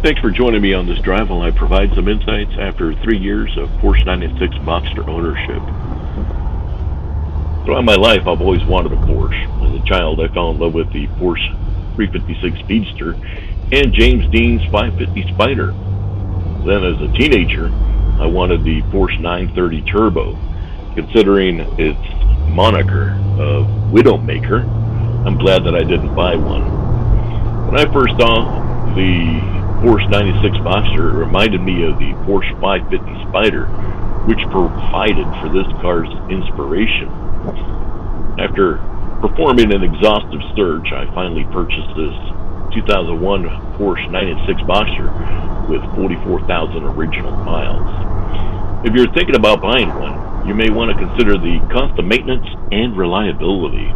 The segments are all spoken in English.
Thanks for joining me on this drive while I provide some insights after 3 years of Porsche 996 Boxster ownership. Throughout my life, I've always wanted a Porsche. As a child, I fell in love with the Porsche 356 Speedster and James Dean's 550 Spider. Then as a teenager, I wanted the Porsche 930 Turbo. Considering its moniker of Widowmaker, I'm glad that I didn't buy one. When I first saw the Porsche 96 Boxster, it reminded me of the Porsche 550 Spider, which provided for this car's inspiration. After performing an exhaustive search, I finally purchased this 2001 Porsche 996 Boxster with 44,000 original miles. If you're thinking about buying one, you may want to consider the cost of maintenance and reliability.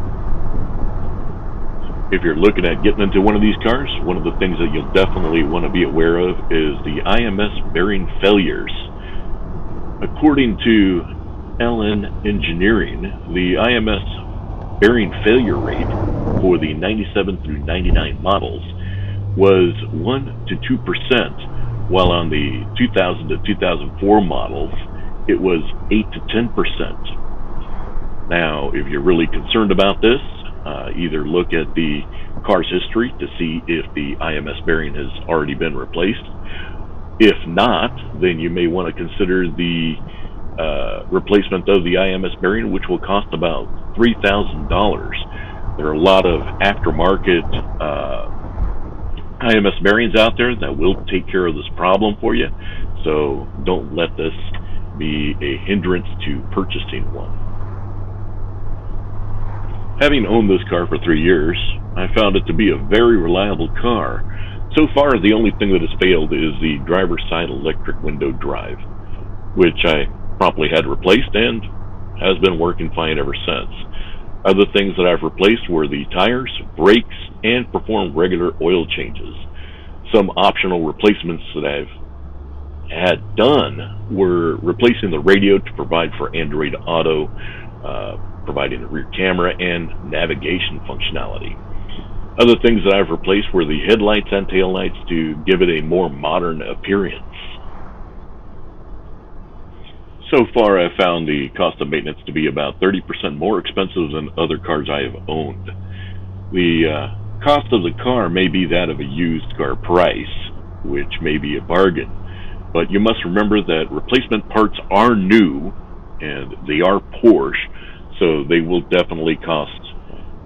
If you're looking at getting into one of these cars, one of the things that you'll definitely want to be aware of is the IMS bearing failures. According to LN Engineering, the IMS bearing failure rate for the 97 through 99 models was 1 to 2%, while on the 2000 to 2004 models, it was 8 to 10%. Now, if you're really concerned about this, either look at the car's history to see if the IMS bearing has already been replaced. If not, then you may want to consider the replacement of the IMS bearing, which will cost about $3,000. There are a lot of aftermarket IMS bearings out there that will take care of this problem for you, so don't let this be a hindrance to purchasing one. Having owned this car for 3 years, I found it to be a very reliable car. So far, the only thing that has failed is the driver's side electric window drive, which I promptly had replaced and has been working fine ever since. Other things that I've replaced were the tires, brakes, and performed regular oil changes. Some optional replacements that I've had done were replacing the radio to provide for Android Auto, providing a rear camera and navigation functionality. Other things that I've replaced were the headlights and taillights to give it a more modern appearance. So far, I've found the cost of maintenance to be about 30% more expensive than other cars I have owned. The cost of the car may be that of a used car price, which may be a bargain, but you must remember that replacement parts are new and they are Porsche, so they will definitely cost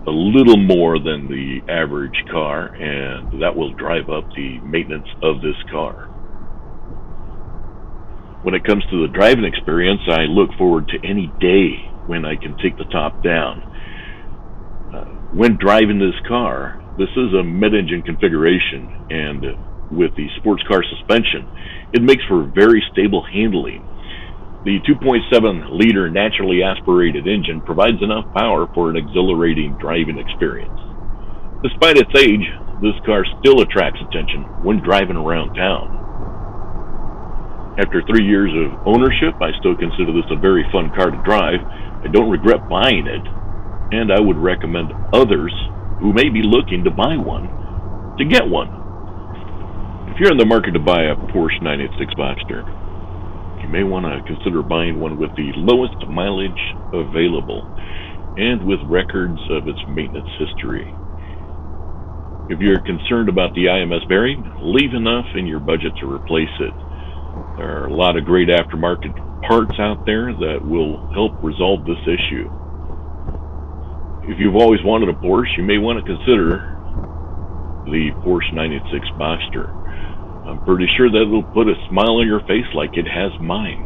a little more than the average car, and that will drive up the maintenance of this car. When it comes to the driving experience, I look forward to any day when I can take the top down. When driving this car, this is a mid-engine configuration, and with the sports car suspension, it makes for very stable handling. The 2.7-liter naturally aspirated engine provides enough power for an exhilarating driving experience. Despite its age, this car still attracts attention when driving around town. After 3 years of ownership, I still consider this a very fun car to drive. I don't regret buying it, and I would recommend others who may be looking to buy one to get one. If you're in the market to buy a Porsche 986 Boxster, you may want to consider buying one with the lowest mileage available and with records of its maintenance history. If you're concerned about the IMS bearing, leave enough in your budget to replace it. There are a lot of great aftermarket parts out there that will help resolve this issue. If you've always wanted a Porsche, you may want to consider the Porsche 986 Boxster. I'm pretty sure that it'll put a smile on your face like it has mine.